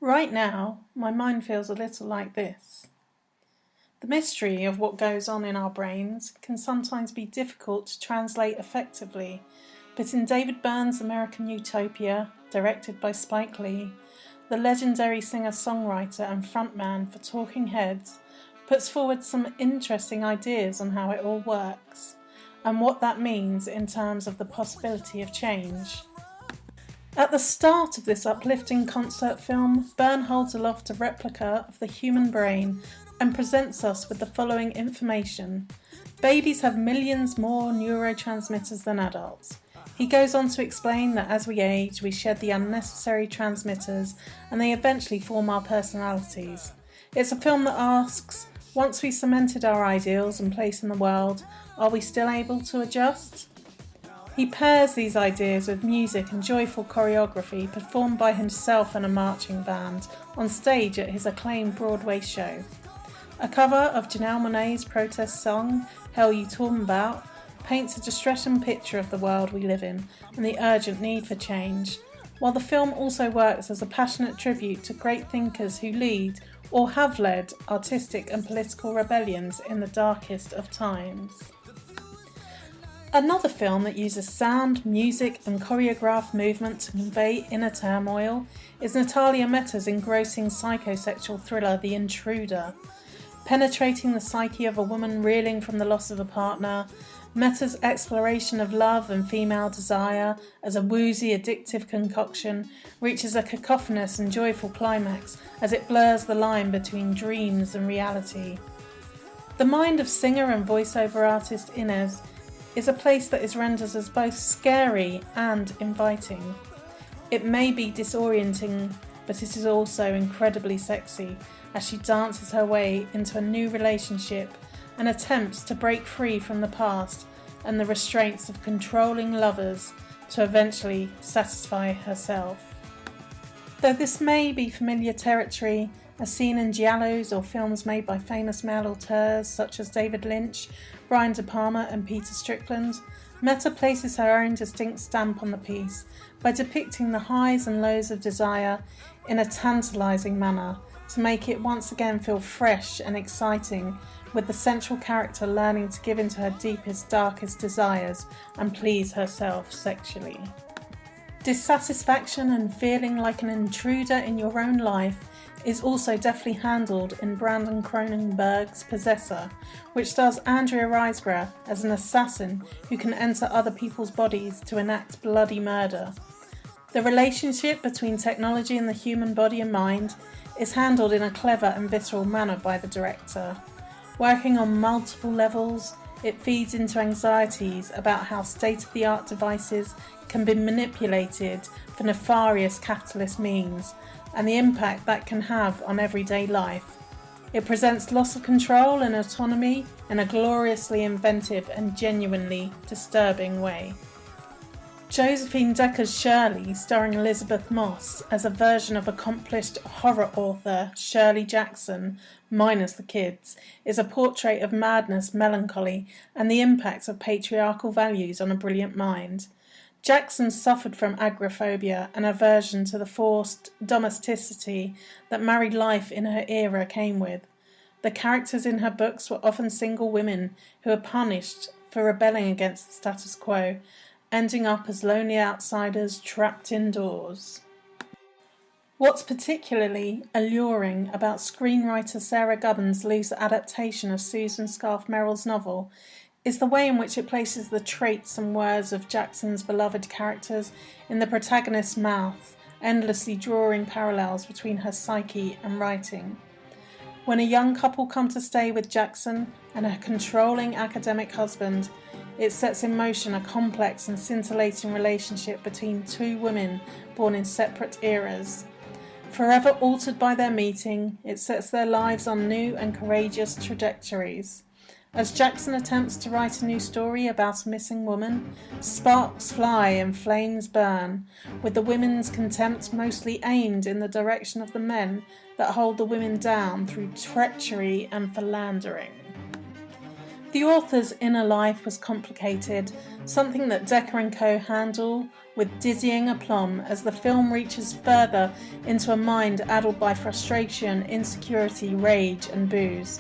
Right now, my mind feels a little like this. The mystery of what goes on in our brains can sometimes be difficult to translate effectively, but in David Byrne's American Utopia, directed by Spike Lee, the legendary singer-songwriter and frontman for Talking Heads puts forward some interesting ideas on how it all works, and what that means in terms of the possibility of change. At the start of this uplifting concert film, Byrne holds aloft a replica of the human brain and presents us with the following information. Babies have millions more neurotransmitters than adults. He goes on to explain that as we age, we shed the unnecessary transmitters and they eventually form our personalities. It's a film that asks, once we cemented our ideals and place in the world, are we still able to adjust? He pairs these ideas with music and joyful choreography performed by himself and a marching band on stage at his acclaimed Broadway show. A cover of Janelle Monáe's protest song, Hell You Talkin' About, paints a distressing picture of the world we live in and the urgent need for change, while the film also works as a passionate tribute to great thinkers who lead or have led artistic and political rebellions in the darkest of times. Another film that uses sound, music and choreographed movement to convey inner turmoil is Natalia Mehta's engrossing psychosexual thriller The Intruder. Penetrating the psyche of a woman reeling from the loss of a partner, Mehta's exploration of love and female desire as a woozy, addictive concoction reaches a cacophonous and joyful climax as it blurs the line between dreams and reality. The mind of singer and voiceover artist Inez is a place that is rendered as both scary and inviting. It may be disorienting, but it is also incredibly sexy as she dances her way into a new relationship and attempts to break free from the past and the restraints of controlling lovers to eventually satisfy herself. Though this may be familiar territory, as seen in giallos or films made by famous male auteurs such as David Lynch, Brian De Palma and Peter Strickland, Mehta places her own distinct stamp on the piece by depicting the highs and lows of desire in a tantalising manner to make it once again feel fresh and exciting, with the central character learning to give in to her deepest, darkest desires and please herself sexually. Dissatisfaction and feeling like an intruder in your own life is also deftly handled in Brandon Cronenberg's Possessor, which stars Andrea Riseborough as an assassin who can enter other people's bodies to enact bloody murder. The relationship between technology and the human body and mind is handled in a clever and visceral manner by the director. Working on multiple levels, it feeds into anxieties about how state-of-the-art devices can be manipulated for nefarious capitalist means, and the impact that can have on everyday life. It presents loss of control and autonomy in a gloriously inventive and genuinely disturbing way. Josephine Decker's Shirley, starring Elizabeth Moss, as a version of accomplished horror author Shirley Jackson, minus the kids, is a portrait of madness, melancholy, and the impact of patriarchal values on a brilliant mind. Jackson suffered from agoraphobia, an aversion to the forced domesticity that married life in her era came with. The characters in her books were often single women who were punished for rebelling against the status quo, ending up as lonely outsiders trapped indoors. What's particularly alluring about screenwriter Sarah Gubbin's loose adaptation of Susan Scarf Merrill's novel is the way in which it places the traits and words of Jackson's beloved characters in the protagonist's mouth, endlessly drawing parallels between her psyche and writing. When a young couple come to stay with Jackson and her controlling academic husband, it sets in motion a complex and scintillating relationship between two women born in separate eras. Forever altered by their meeting, it sets their lives on new and courageous trajectories. As Jackson attempts to write a new story about a missing woman, sparks fly and flames burn, with the women's contempt mostly aimed in the direction of the men that hold the women down through treachery and philandering. The author's inner life was complicated, something that Decker & Co. handle with dizzying aplomb as the film reaches further into a mind addled by frustration, insecurity, rage and booze.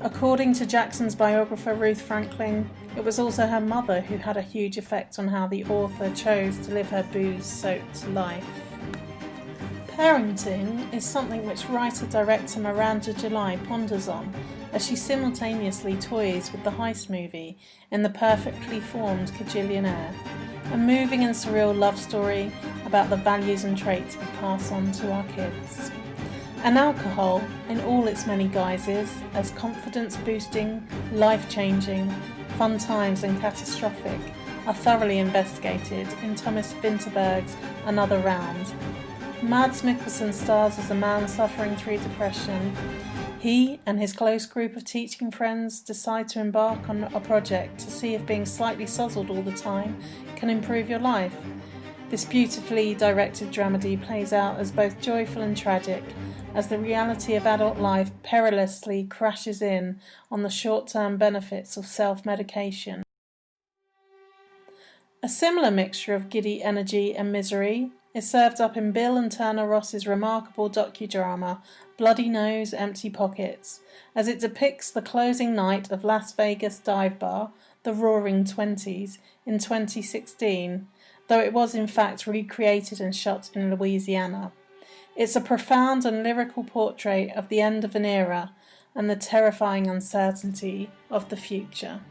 According to Jackson's biographer Ruth Franklin, it was also her mother who had a huge effect on how the author chose to live her booze-soaked life. Parenting is something which writer-director Miranda July ponders on as she simultaneously toys with the heist movie in the perfectly formed Kajillionaire, a moving and surreal love story about the values and traits we pass on to our kids. And alcohol, in all its many guises, as confidence-boosting, life-changing, fun times and catastrophic, are thoroughly investigated in Thomas Vinterberg's Another Round. Mads Mikkelsen stars as a man suffering through depression. He and his close group of teaching friends decide to embark on a project to see if being slightly sozzled all the time can improve your life. This beautifully directed dramedy plays out as both joyful and tragic, as the reality of adult life perilously crashes in on the short-term benefits of self-medication. A similar mixture of giddy energy and misery is served up in Bill and Turner Ross's remarkable docudrama Bloody Nose, Empty Pockets, as it depicts the closing night of Las Vegas dive bar, the Roaring Twenties, in 2016, though it was in fact recreated and shot in Louisiana. It's a profound and lyrical portrait of the end of an era and the terrifying uncertainty of the future.